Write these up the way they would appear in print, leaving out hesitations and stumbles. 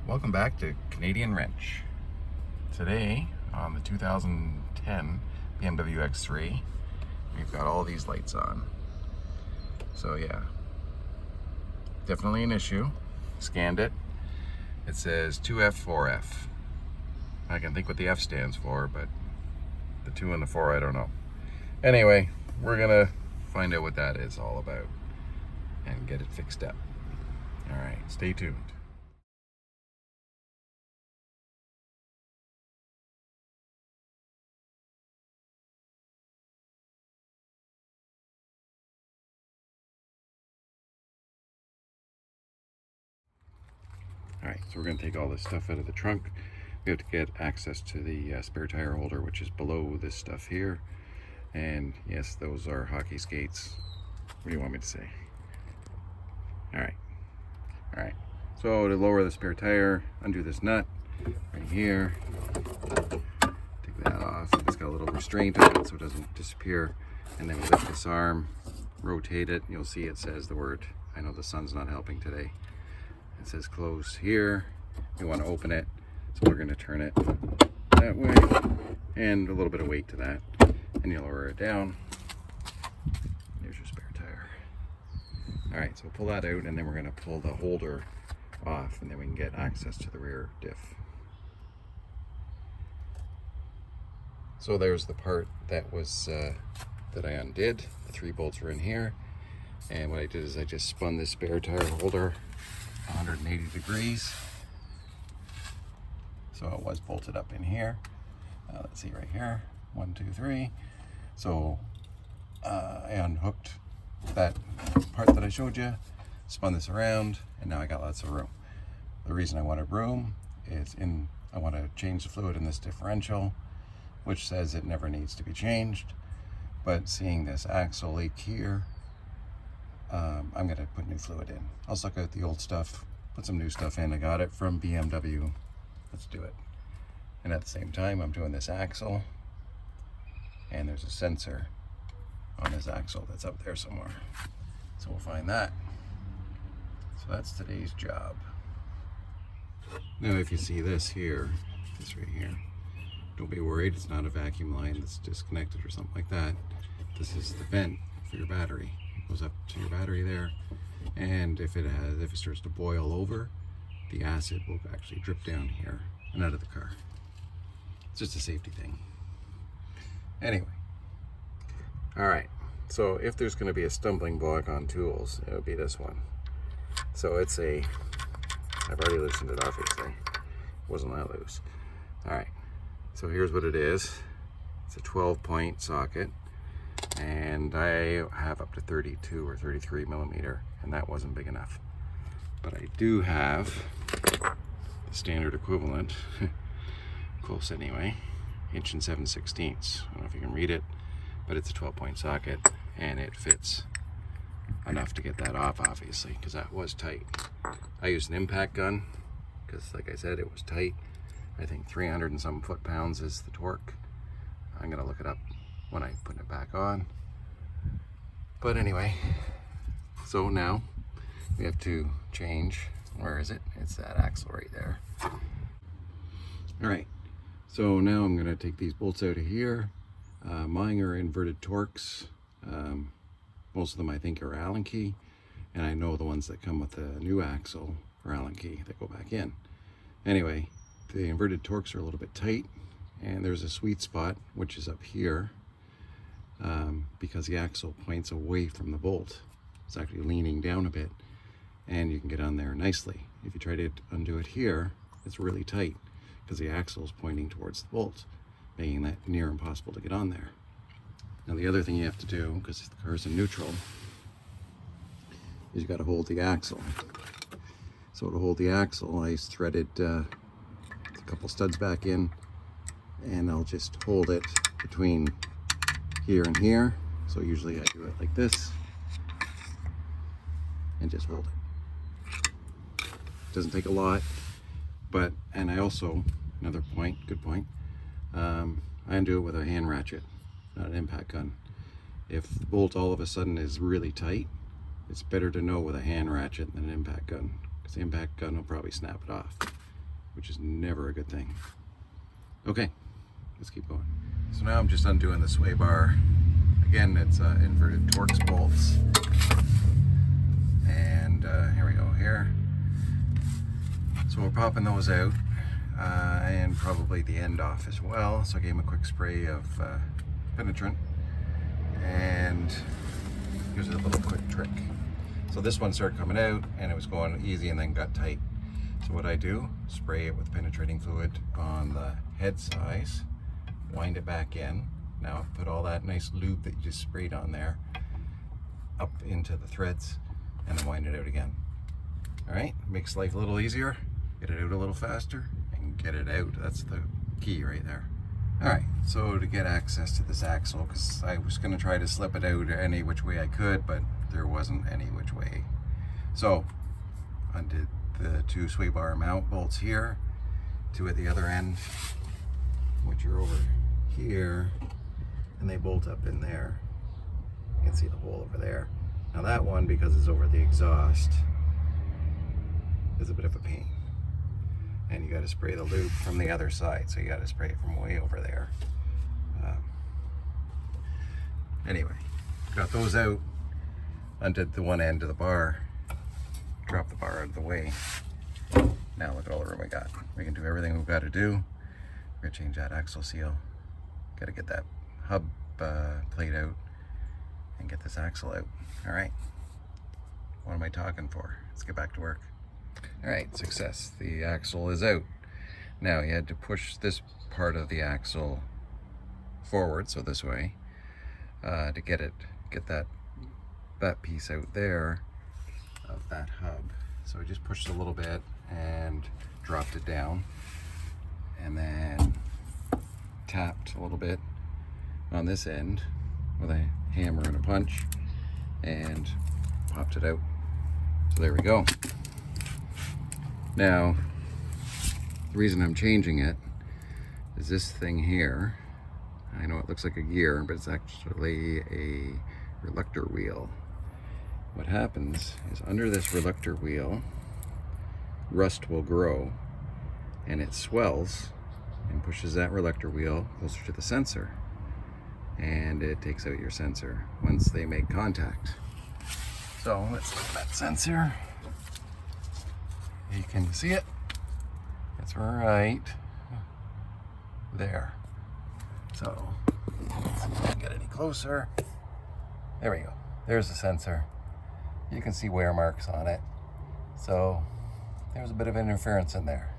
Welcome back to Canadian Wrench. Today on the 2010 BMW X3, we've got all these lights on. So yeah, definitely an issue. Scanned it. It says 2F, 4F. I can think what the F stands for, but the 2 and the 4 I don't know. Anyway, we're gonna find out what that is all about and get it fixed up. All right, stay tuned. All right, so we're going to take all this stuff out of the trunk. We have to get access to the spare tire holder, which is below this stuff here. And yes, those are hockey skates. What do you want me to say? All right. So to lower the spare tire, undo this nut right here. Take that off. It's got a little restraint on it so it doesn't disappear. And then we lift this arm, rotate it. You'll see it says the word. I know the sun's not helping today. It says close here. We want to open it, so we're going to turn it that way, and a little bit of weight to that, and you lower it down. There's your spare tire. All right, so pull that out, and then we're going to pull the holder off, and then we can get access to the rear diff. So there's the part that was that I undid. The 3 bolts are in here, and what I did is I just spun this spare tire holder 180 degrees, so it was bolted up in here. Let's see right here, 1, 2, 3. So I unhooked that part that I showed you, spun this around, and now I got lots of room. The reason I wanted room is I want to change the fluid in this differential, which says it never needs to be changed, but seeing this axle leak here, I'm going to put new fluid in. I'll suck out the old stuff, put some new stuff in. I got it from BMW. Let's do it. And at the same time, I'm doing this axle, and there's a sensor on this axle that's up there somewhere. So we'll find that. So that's today's job. Now if you see this here, this right here, don't be worried. It's not a vacuum line that's disconnected or something like that. This is the vent for your battery. Goes up to your battery there, and if it starts to boil over, the acid will actually drip down here and out of the car. It's just a safety thing. Anyway, all right, so if there's going to be a stumbling block on tools, it would be this one. So it's I've already loosened it, obviously. It wasn't that loose. All right, so here's what it is. It's a 12-point socket, and I have up to 32 or 33 millimeter, and that wasn't big enough. But I do have the standard equivalent, close anyway, 1 7/16. I don't know if you can read it, but it's a 12-point socket, and it fits enough to get that off, obviously, because that was tight. I used an impact gun, because like I said, it was tight. I think 300 and some foot-pounds is the torque. I'm gonna look it up when I put it back on. But anyway, so now we have to change. Where is it? It's that axle right there. All right, so now I'm going to take these bolts out of here. Mine are inverted torques. Most of them I think are Allen key, and I know the ones that come with the new axle are Allen key that go back in. Anyway, the inverted torques are a little bit tight, and there's a sweet spot which is up here, because the axle points away from the bolt. It's actually leaning down a bit, and you can get on there nicely. If you try to undo it here, it's really tight because the axle is pointing towards the bolt, making that near impossible to get on there. Now the other thing you have to do, because the car's in neutral, is you got to hold the axle. So to hold the axle, I threaded a couple studs back in, and I'll just hold it between here and here. So usually I do it like this and just hold it. Doesn't take a lot, but, and I also, another point, good point, I undo it with a hand ratchet, not an impact gun. If the bolt all of a sudden is really tight, it's better to know with a hand ratchet than an impact gun, because the impact gun will probably snap it off. which is never a good thing. Okay, let's keep going. So now I'm just undoing the sway bar. Again, it's inverted Torx bolts. And here we go here. So we're popping those out and probably the end off as well. So I gave them a quick spray of penetrant. And here's a little quick trick. So this one started coming out and it was going easy and then got tight. So what I do, spray it with penetrating fluid on the head size, wind it back in. Now put all that nice lube that you just sprayed on there up into the threads and then wind it out again. All right, makes life a little easier, get it out a little faster and get it out. That's the key right there. All right, so to get access to this axle, because I was gonna try to slip it out any which way I could, but there wasn't any which way. So undid the 2 sway bar mount bolts here, 2 at the other end, which are over here, and they bolt up in there. You can see the hole over there. Now that one, because it's over the exhaust, is a bit of a pain. And you got to spray the lube from the other side, so you got to spray it from way over there. Anyway, got those out, undid the one end of the bar, drop the bar out of the way. Now look at all the room we got. We can do everything we've got to do. We're gonna change that axle seal. Got to get that hub plate out and get this axle out. All right, what am I talking for? Let's get back to work. All right, success. The axle is out. Now you had to push this part of the axle forward, so this way, to get that piece out there of that hub. So we just pushed a little bit and dropped it down, and then tapped a little bit on this end with a hammer and a punch and popped it out. So there we go. Now, the reason I'm changing it is this thing here. I know it looks like a gear, but it's actually a reluctor wheel. What happens is under this reluctor wheel, rust will grow and it swells and pushes that reluctor wheel closer to the sensor, and it takes out your sensor once they make contact. So let's look at that sensor. You can see it. It's right there. So let's see if I can get any closer. There we go. There's the sensor. You can see wear marks on it. So there's a bit of interference in there.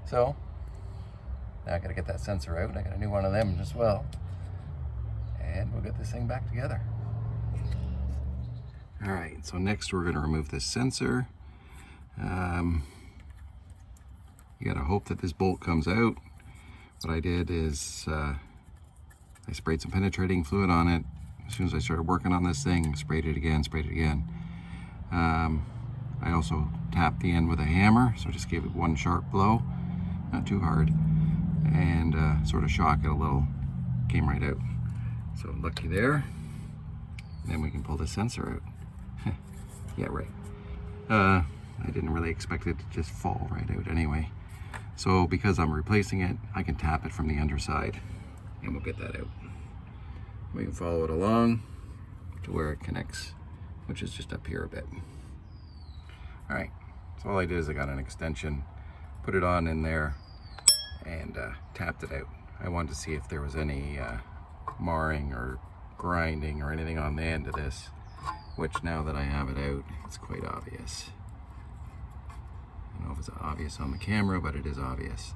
So now I gotta get that sensor out. I got a new one of them as well. And we'll get this thing back together. All right, so next we're gonna remove this sensor. You gotta hope that this bolt comes out. What I did is I sprayed some penetrating fluid on it. As soon as I started working on this thing, sprayed it again. I also tapped the end with a hammer, so just gave it one sharp blow, not too hard, and sort of shock it a little. Came right out. So lucky there. Then we can pull the sensor out. Yeah, right. I didn't really expect it to just fall right out anyway. So because I'm replacing it, I can tap it from the underside and we'll get that out. We can follow it along to where it connects, which is just up here a bit. All right, so all I did is I got an extension, put it on in there and tapped it out. I wanted to see if there was any marring or grinding or anything on the end of this, which now that I have it out, it's quite obvious. I don't know if it's obvious on the camera, but it is obvious.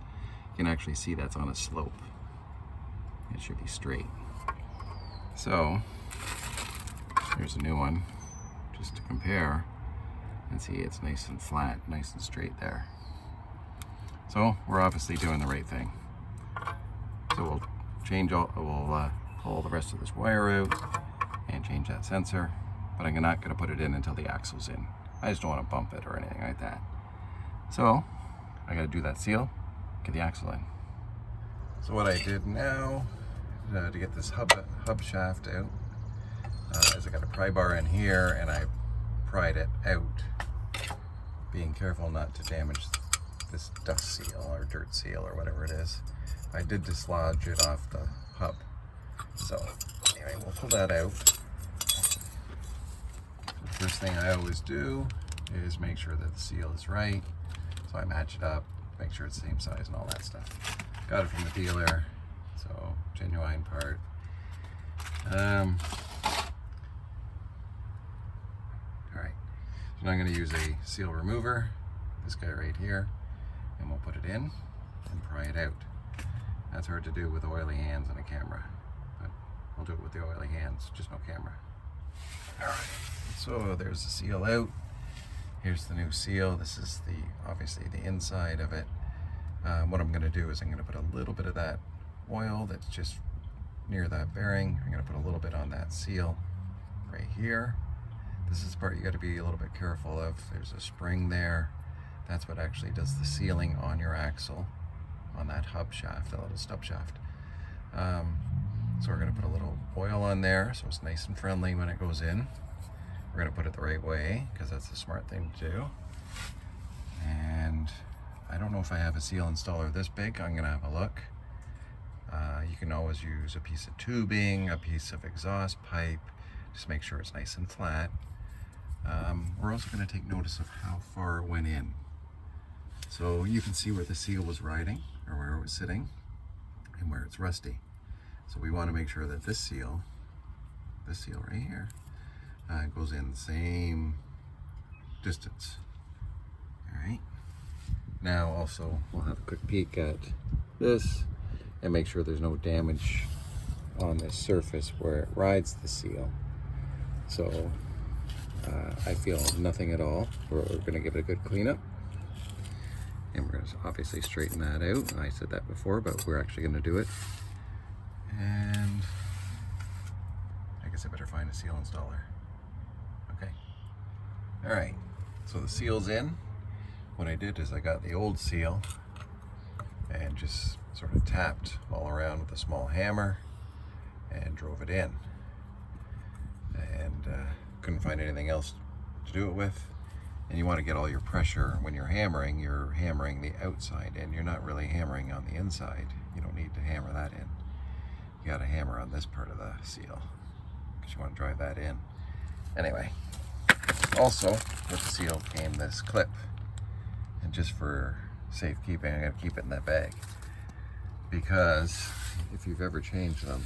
You can actually see that's on a slope. It should be straight. So here's a new one, just to compare and see it's nice and flat, nice and straight there. So we're obviously doing the right thing. So we'll pull the rest of this wire out and change that sensor, but I'm not going to put it in until the axle's in. I just don't want to bump it or anything like that. So I got to do that seal, get the axle in. So what I did now to get this hub shaft out is I got a pry bar in here and I pried it out, being careful not to damage this dust seal or dirt seal or whatever it is. I did dislodge it off the hub. So anyway, we'll pull that out. The first thing I always do is make sure that the seal is right. So I match it up, make sure it's the same size and all that stuff. Got it from the dealer, so genuine part. All right, so now I'm going to use a seal remover, this guy right here, and we'll put it in and pry it out. That's hard to do with oily hands and a camera, but we'll do it with the oily hands, just no camera. All right, so there's the seal out. Here's the new seal. This is obviously the inside of it. What I'm going to do is I'm going to put a little bit of that oil that's just near that bearing. I'm going to put a little bit on that seal right here. This is the part you got to be a little bit careful of. There's a spring there. That's what actually does the sealing on your axle, on that hub shaft, that little stub shaft. So we're going to put a little oil on there so it's nice and friendly when it goes in. We're going to put it the right way because that's the smart thing to do. And I don't know if I have a seal installer this big. I'm going to have a look. You can always use a piece of tubing, a piece of exhaust pipe. Just make sure it's nice and flat. We're also going to take notice of how far it went in. So you can see where the seal was riding or where it was sitting and where it's rusty. So we want to make sure that this seal right here, goes in the same distance. All right. Now also we'll have a quick peek at this and make sure there's no damage on this surface where it rides the seal. So I feel nothing at all. We're going to give it a good cleanup. And we're going to obviously straighten that out. I said that before, but we're actually going to do it. And I guess I better find a seal installer. Okay. All right. So the seal's in. What I did is I got the old seal and just sort of tapped all around with a small hammer and drove it in. And couldn't find anything else to do it with. And you want to get all your pressure when you're hammering the outside in. You're not really hammering on the inside. You don't need to hammer that in. You got to hammer on this part of the seal because you want to drive that in. Anyway, also with the seal came this clip. And just for safekeeping, I'm going to keep it in that bag. Because if you've ever changed them,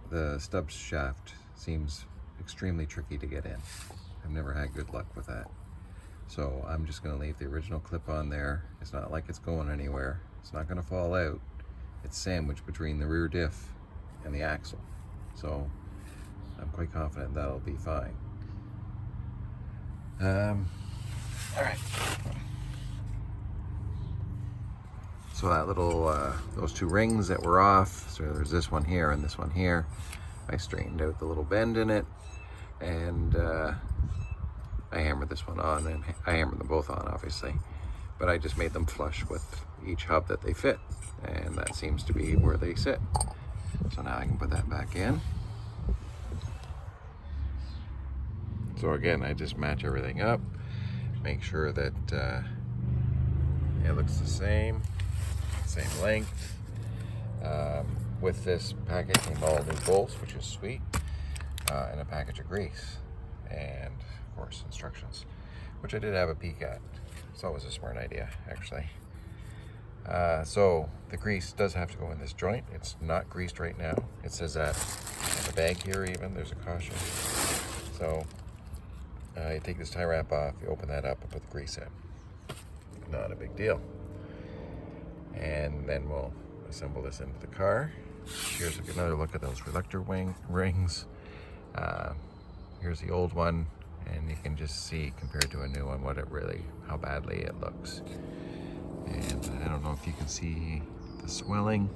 the stub shaft seems extremely tricky to get in. I've never had good luck with that. So I'm just going to leave the original clip on there. It's not like it's going anywhere. It's not going to fall out. It's sandwiched between the rear diff and the axle. So I'm quite confident that'll be fine. All right. So that little, those two rings that were off, so there's this one here and this one here. I straightened out the little bend in it, and I hammered this one on, and I hammered them both on, obviously. But I just made them flush with each hub that they fit, and that seems to be where they sit. So now I can put that back in. So again, I just match everything up, make sure that it looks the same length. With this package came all new bolts, which is sweet, and a package of grease, and of course instructions, which I did have a peek at. It's always a smart idea, actually. So the grease does have to go in this joint. It's not greased right now. It says that on the bag here even, there's a caution. So you take this tie wrap off, you open that up and put the grease in. Not a big deal. And then we'll assemble this into the car. Here's another look at those reluctor rings. Here's the old one, and you can just see compared to a new one how badly it looks. And I don't know if you can see the swelling,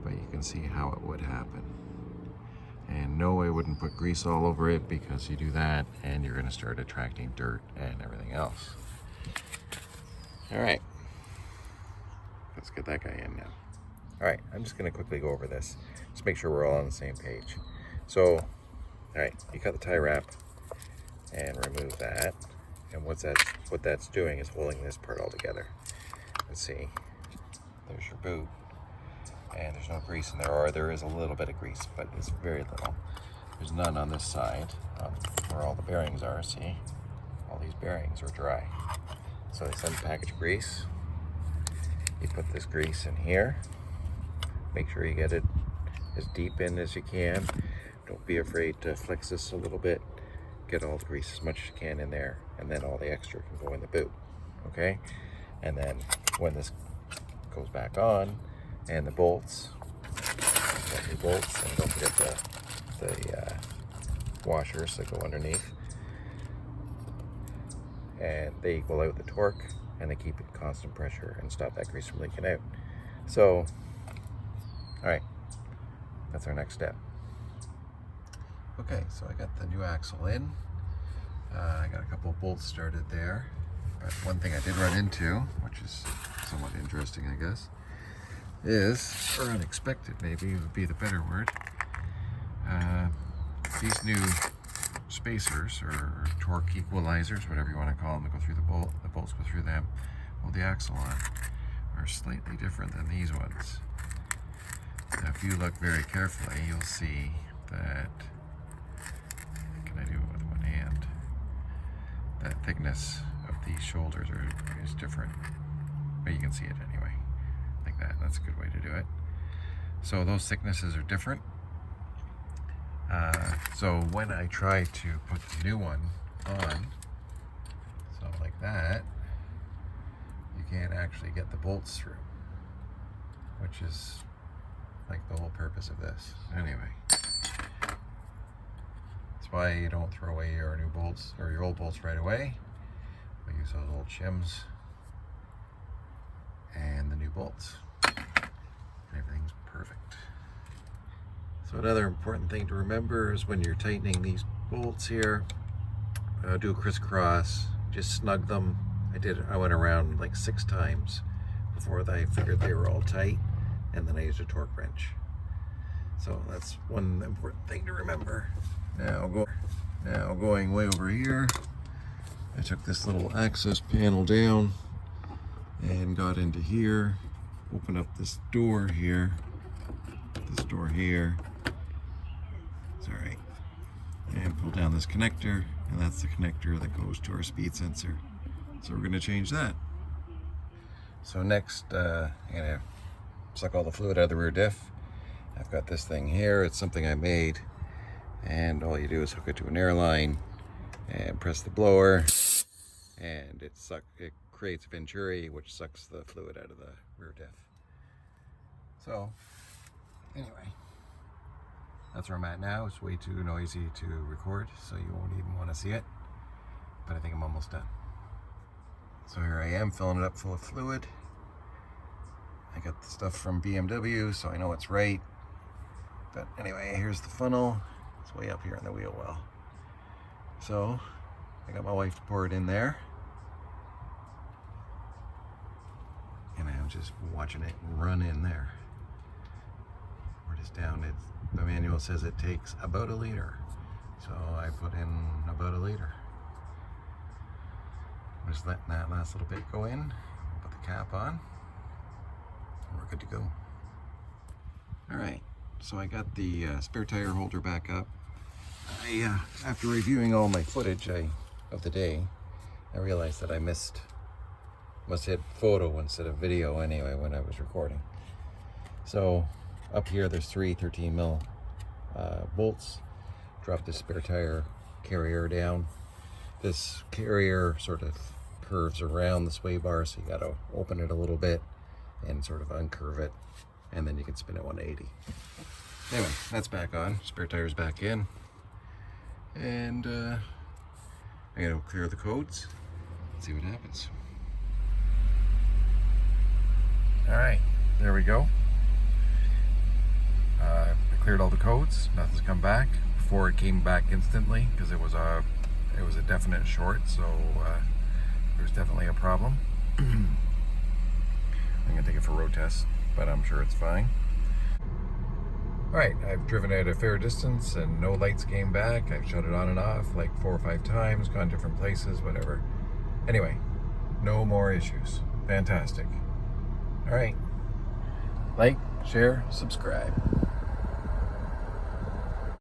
but you can see how it would happen. And no, I wouldn't put grease all over it, because you do that and you're going to start attracting dirt and everything else. All right, let's get that guy in now. All right, I'm just going to quickly go over this. Just make sure we're all on the same page. So, all right, you cut the tie wrap and remove that. And what's that what that's doing is holding this part all together. Let's see, there's your boot, and there's no grease in there, or there is a little bit of grease, but it's very little. There's none on this side, where all the bearings are. See, all these bearings are dry. So they send package grease. You put this grease in here. Make sure you get it as deep in as you can. Don't be afraid to flex this a little bit. Get all the grease as much as you can in there, and then all the extra can go in the boot. Okay? And then when this goes back on, and the bolts, and don't forget the washers that go underneath, and they equal out the torque, and they keep it constant pressure and stop that grease from leaking out. So, all right, that's our next step. Okay, so I got the new axle in. I got a couple of bolts started there. But one thing I did run into, which is somewhat interesting, I guess, is, or unexpected maybe would be the better word, these new spacers, or torque equalizers, whatever you want to call them, that go through the bolts go through them, hold the axle on, are slightly different than these ones. Now, if you look very carefully, you'll see that, can I do it with one hand? That thickness of these shoulders is different, but you can see it anyway, like that. That's a good way to do it. So those thicknesses are different. So when I try to put the new one on, so like that, you can't actually get the bolts through, which is like the whole purpose of this. Anyway, that's why you don't throw away your new bolts or your old bolts right away. We use those old shims and the new bolts, and everything's perfect. So another important thing to remember is when you're tightening these bolts here, do a crisscross, just snug them. I went around like 6 times before I figured they were all tight, and then I used a torque wrench. So that's one important thing to remember. Now going way over here, I took this little access panel down and got into here, open up this door here, it's all right, and pull down this connector, and that's the connector that goes to our speed sensor. So we're going to change that. So next, I'm going to suck all the fluid out of the rear diff. I've got this thing here. It's something I made, and all you do is hook it to an air line and press the blower, and it creates a venturi, which sucks the fluid out of the rear diff. So anyway, that's where I'm at now. It's way too noisy to record, so you won't even want to see it, but I think I'm almost done. So here I am filling it up full of fluid. I got the stuff from BMW, so I know it's right. But anyway, here's the funnel. It's way up here in the wheel well. So I got my wife to pour it in there, and I'm just watching it run in there. We're just down. The manual says it takes about 1 liter, so I put in about 1 liter. I'm just letting that last little bit go in. Put the cap on, and we're good to go. All right, so I got the spare tire holder back up. After reviewing all my footage of the day, I realized that I must hit photo instead of video anyway when I was recording. So up here there's 3 13 mil bolts. Drop this spare tire carrier down. This carrier sort of curves around the sway bar, so you got to open it a little bit and sort of uncurve it, and then you can spin it 180. Anyway, that's back on. Spare tire's back in, and I'm gonna clear the codes and see what happens. All right, there we go. I cleared all the codes. Nothing's come back. Before it came back instantly because it was a definite short, so there's definitely a problem. I'm gonna take it for a road test, but I'm sure it's fine. All right, I've driven it a fair distance and no lights came back. I've shut it on and off like 4 or 5 times, gone different places, whatever. Anyway, no more issues. Fantastic. All right. Like, share, subscribe.